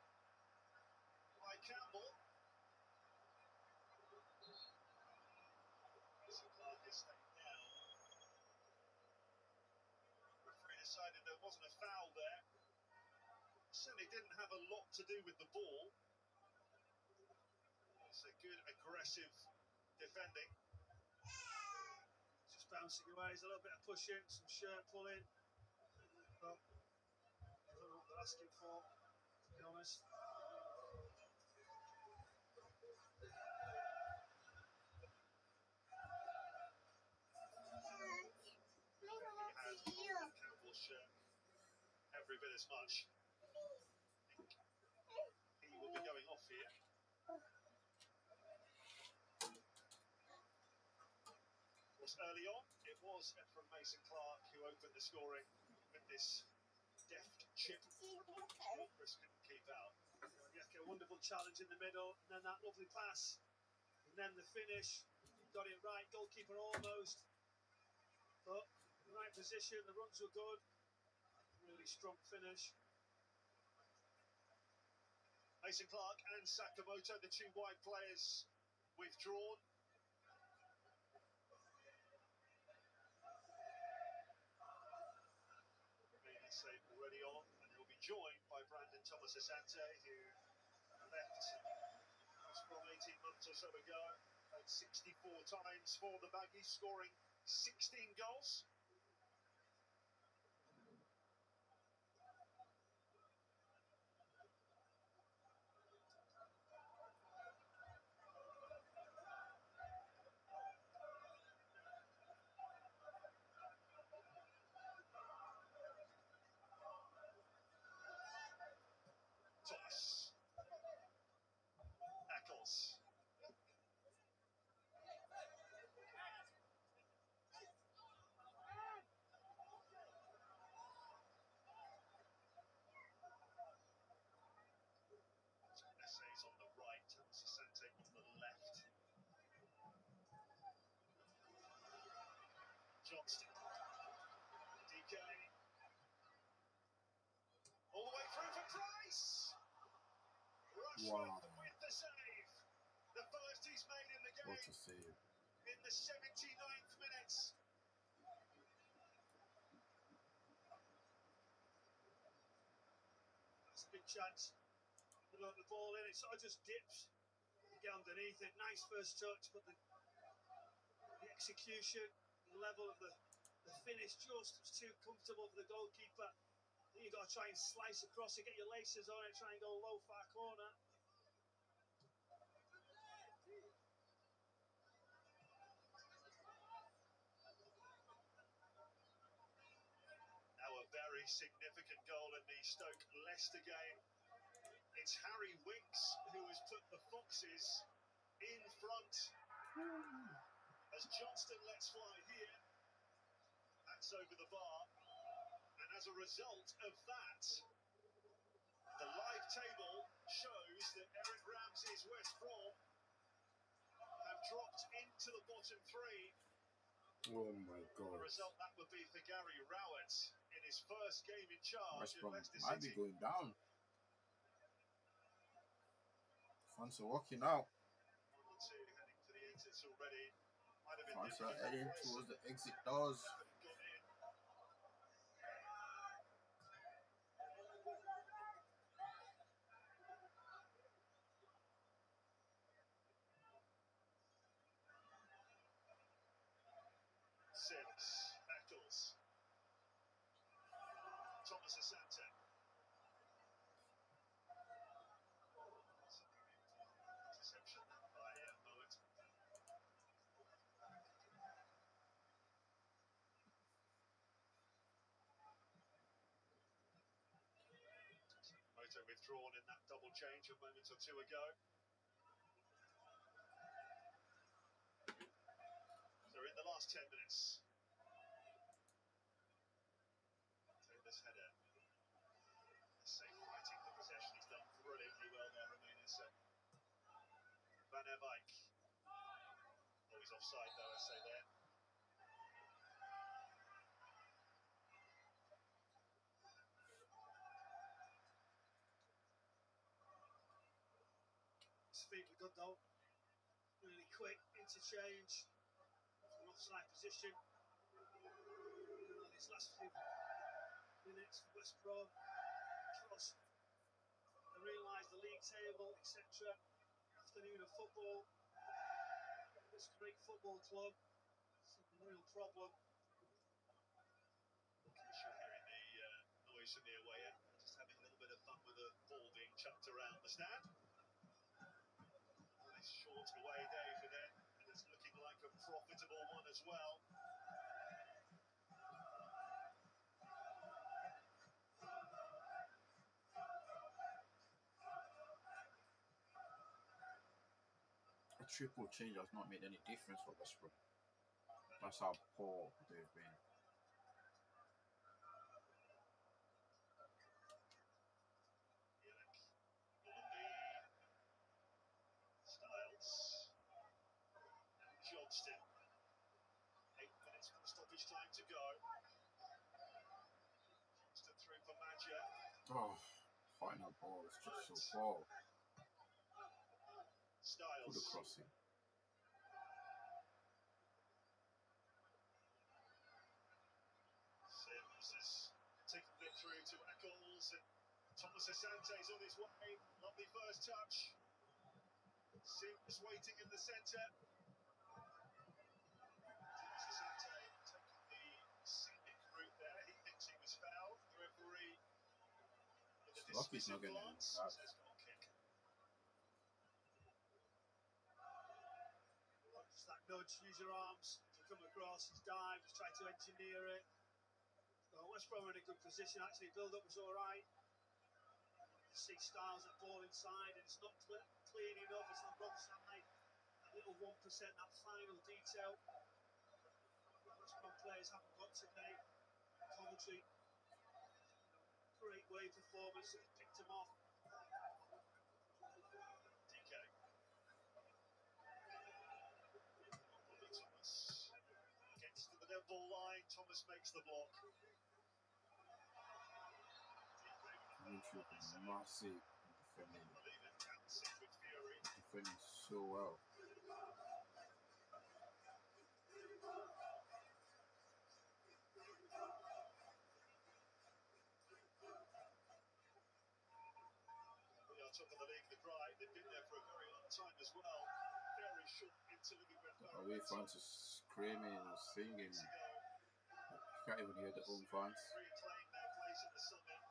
by Campbell. Mason Clark is staying down. The referee decided there wasn't a foul there. Certainly didn't have a lot to do with the ball. It's a good aggressive defending. Just bouncing away, there's a little bit of pushing, some shirt pulling. But I don't know what they're asking for, to be honest. Campbell's shirt every bit as much. I think he will be going off here. Early on, it was from Mason Clark who opened the scoring with this deft chip. Chris couldn't keep out. A wonderful challenge in the middle, and then that lovely pass, and then the finish. Got it right, goalkeeper almost, but the right position, the runs were good. Really strong finish. Mason Clark and Sakamoto, the two wide players, withdrawn. Save already on, and he'll be joined by Brandon Thomas Asante, who left West Brom 18 months or so ago, played 64 times for the Baggies, scoring 16 goals. Thomas. Eccles. Essays on the right, Thomas Asante on the left. Johnston. DK. All the way through for Price. Wow. With the save. The first he's made in the game. What a save. In the 79th minute. That's a big chance. You look the ball in, it sort of just dips. You get underneath it. Nice first touch, but the execution, the level of the finish just was too comfortable for the goalkeeper. Then you've got to try and slice across it, get your laces on it, try and go low, far corner. Now a very significant goal in the Stoke-Leicester game. It's Harry Winks who has put the Foxes in front. As Johnston lets fly here, that's over the bar. And as a result of that, the live table shows that Eric Ramsey's West Brom have dropped into the bottom three. Oh my God. The result that would be for Gary Rowett in his first game in charge West at Brom Leicester might City. be going down. Fans are walking out. 1-2 heading for the exits already. Might have been Fans are difficult heading for towards the exit doors. withdrawn in that double change a moment or two ago. So in the last 10 minutes. Taylor's header. Safe fighting for possession. He's done brilliantly well there, Ramirez. Van der Beek. Oh, he's offside though, I say there. His feet were good though. Really quick interchange. From offside position. These last few minutes for West Brom. Because they realise the league table, etc. Afternoon of football. This great football club. It's a real problem. Sure hearing the noise from the away end. Just having a little bit of fun with the ball being chucked around the stand. Nice short away day for them, and it's looking like a profitable one as well. A triple change has not made any difference for West Brom. That's how poor they've been. Styles. Johnston. 8 minutes for the stoppage time to go. Johnston through for Madja. Oh, final ball is just so poor. Styles. Good crossing. Sims has taken it through to Eccles, and Thomas Asante's on his way. Lovely first touch. Sims waiting in the centre. Thomas Asante taking the scenic route there. He thinks he was fouled. The referee with a dismissive glance says goal kick. Just that nudge, use your arms to come across, he's dived, he's tried to engineer it. So West Brom in a good position, actually build-up was alright. See Styles at ball inside, and it's not clean enough, it's on the wrong side. That little 1%, that final detail. West Brom players haven't got today. Coventry, great way performance, picked them off. DK. Thomas gets to the dead ball line, Thomas makes the block. Massive defending. Defending so well. We are top of the league, the Pride. They've been there for a very long time as well. Very short into living with The away fans are screaming and singing. You can't even hear the home fans. Reclaim their place in the summer.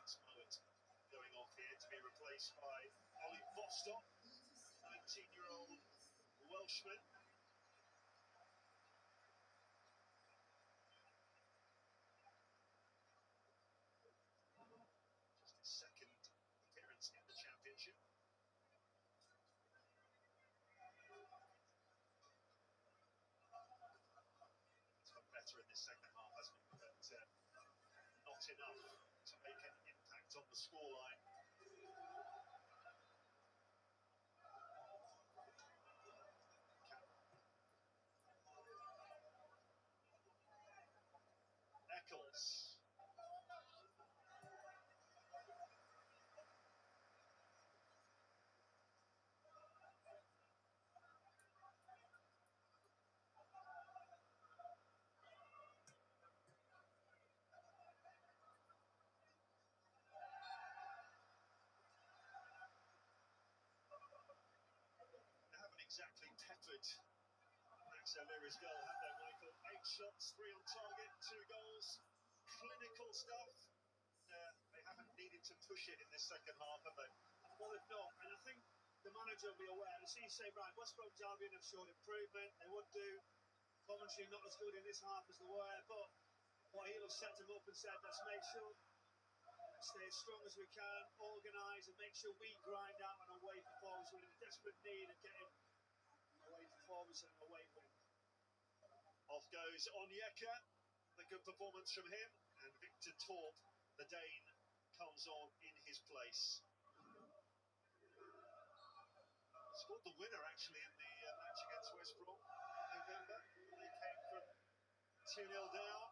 Alex Mowat going off here to be replaced by Ollie Bostock, 19-year-old Welshman. Just his second appearance in the Championship. It's got better in this second half, hasn't it? But not enough to make an impact on the scoreline. Eccles. They haven't exactly peppered Max O'Leary's goal, have they, Michael? 8 shots, 3 on target, 2 goals. Clinical stuff. They haven't needed to push it in this second half, have they? Well, they've not, and I think the manager will be aware. As you say, right, West Bromwich Albion have showed improvement. They would do. Coventry not as good in this half as they were, but what he'll have set them up and said, let's make sure stay as strong as we can, organise and make sure we grind out an away performance. We're in desperate need of getting away performance and an away win. Off goes Onyeka, the good performance from him, and Victor Torp, the Dane, comes on in his place. Scored the winner actually in the match against West Brom in November. They came from 2-0 down.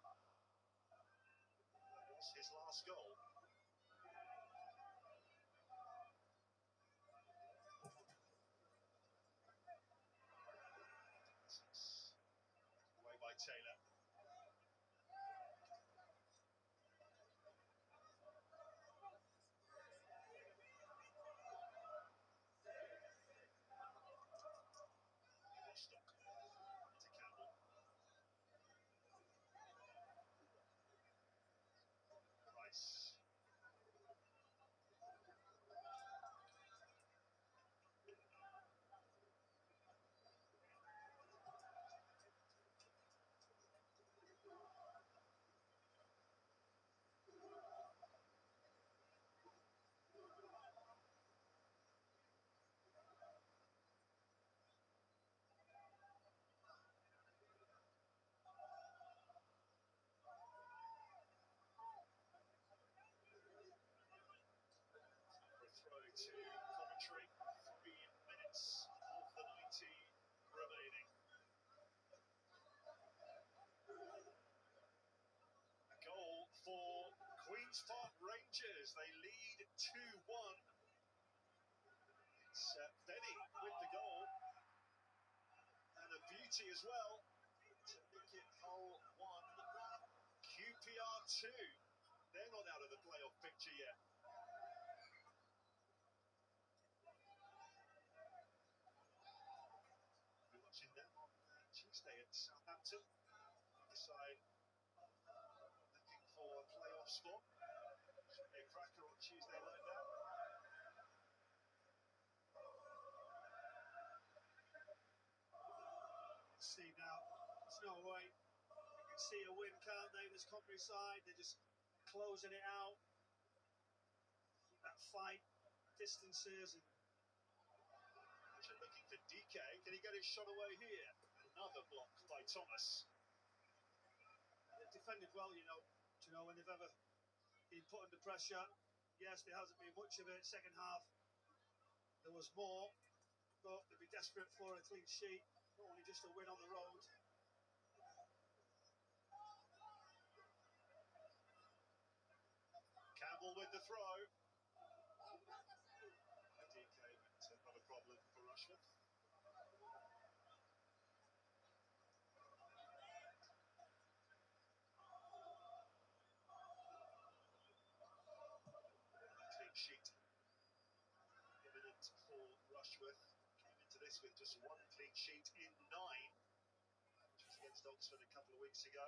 That was his last goal. Away by Taylor. Stock to Campbell. Rice. Throw to Coventry. 3 minutes of the 90 remaining. A goal for Queen's Park Rangers. They lead 2-1. It's Benny with the goal. And a beauty as well to make it Hull 1, QPR 2. They're not out of the playoff picture yet. We're watching them on Tuesday at Southampton. The side looking for a playoff spot. Should be a cracker on Tuesday like that. See now, there's no way. You can see a win, can't they? This Coventry side, they're just closing it out. That fight, distances, and looking for DK. Can he get his shot away here? Another block by Thomas. They've defended well, you know, when they've ever been put under pressure. Yes, there hasn't been much of it. Second half, there was more, but they'd be desperate for a clean sheet, not only just a win on the road. Campbell with the throw. DK, but not a problem for Rushford. Clean sheet imminent for Rushworth. Came into this with just 1 clean sheet in 9, which was against Oxford a couple of weeks ago.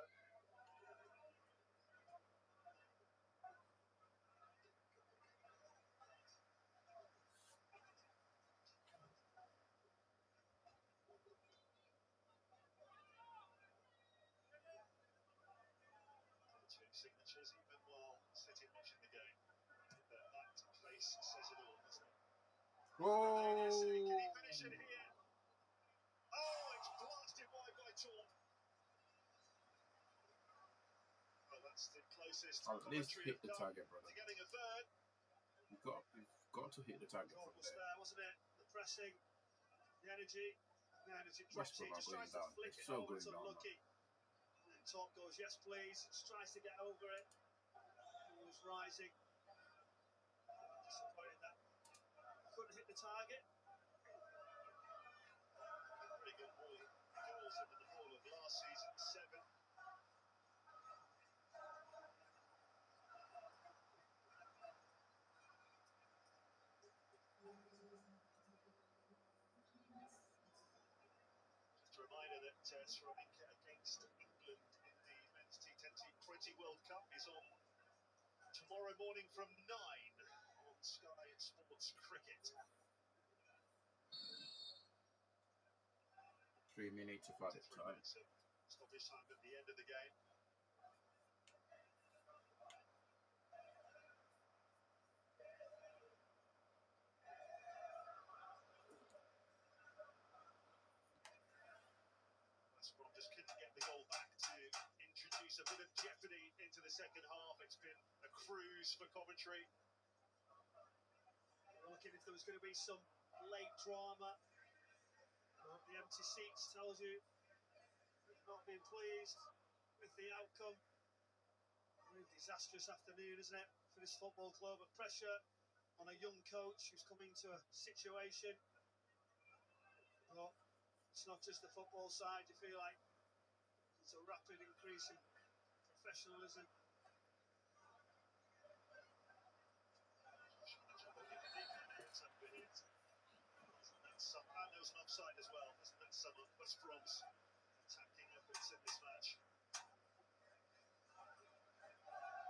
Two signatures, even while sitting watching the game. But that place says it all, doesn't it? Whoa! Can he finish it here? Oh, it's blasted wide by Torp. Well, that's the closest. At least hit the target, brother. To getting a third. You've got to hit the target from was there. There, wasn't it? The pressing, the energy drops it. Just tries to flick it over. It's unlucky. And Torp goes, yes, please. Just tries to get over it. He was rising. Disappointed that couldn't hit the target. Pretty good ball. Goals into the ball of last season, 7. Just a reminder that Sri-Lanka against England in the Men's T20 World Cup is on tomorrow morning from 9 on Sky Sports Cricket. 3 minutes of added time. Stoppage time at the end of the game. West Brom just couldn't get the goal back to introduce a bit of jeopardy into the second half. It's been a cruise for Coventry. Looking if there was going to be some late drama. The empty seats tells you they've not been pleased with the outcome. Really disastrous afternoon, isn't it, for this football club? A pressure on a young coach who's coming to a situation. But it's not just the football side. You feel like it's a rapid increase in professionalism. And there was an offside as well, wasn't that some of West Brom's attacking efforts in this match?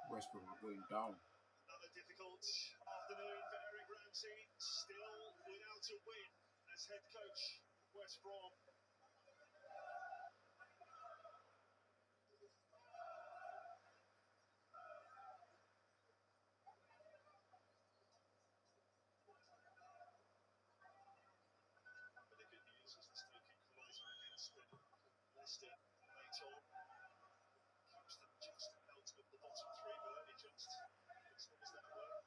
West Brom are going down. Another difficult afternoon for Eric Ramsey, still without a win as head coach of West Brom. But the good news is the Stoke equaliser against Leicester late on. Keeps them just out of the bottom three, but only just as long as that work.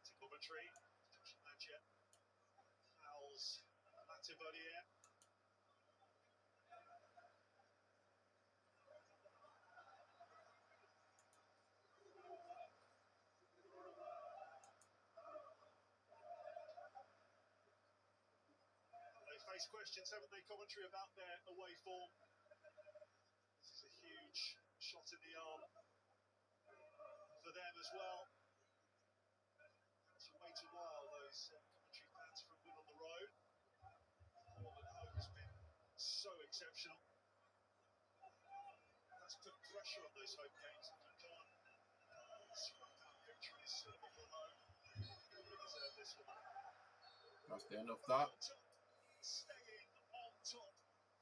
To Coventry, Madja fouls Matibodier. They face questions, haven't they, Coventry, about their away form? This is a huge shot in the arm for them as well. To wait a while, those Coventry fans, for a win on the road. Form at home has been so exceptional. That's put pressure on those home games. You can't scrap out victories before home. You really deserve this one. That's the end of that. Staying on top.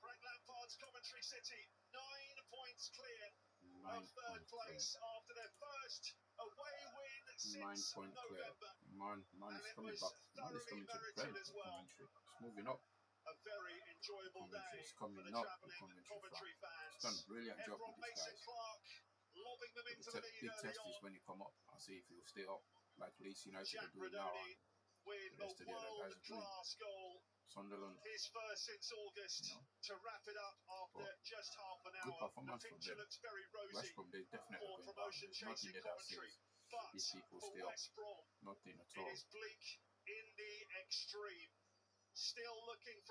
Frank Lampard's Coventry City, 9 points clear of third place after their first away win since 9 points clear. November. Man is coming back. Man is coming to Brent. Coventry. It's moving up. A very enjoyable Coventry day is coming for the up. travelling Coventry fans. It's done a brilliant job with these guys. Clark, lobbing them into the lead big early test is on. when you come up. I'll see if you'll stay up like Leeds United Jack are doing now. with a world-class goal. Sunderland. His first since August to wrap it up after just half an hour. Good performance the from picture them. looks very rosy West Brom, they definitely for going down. promotion There's nothing chasing there that Coventry, says but these people for stay up. West Brom, Nothing at it all. is bleak in the extreme. Still looking for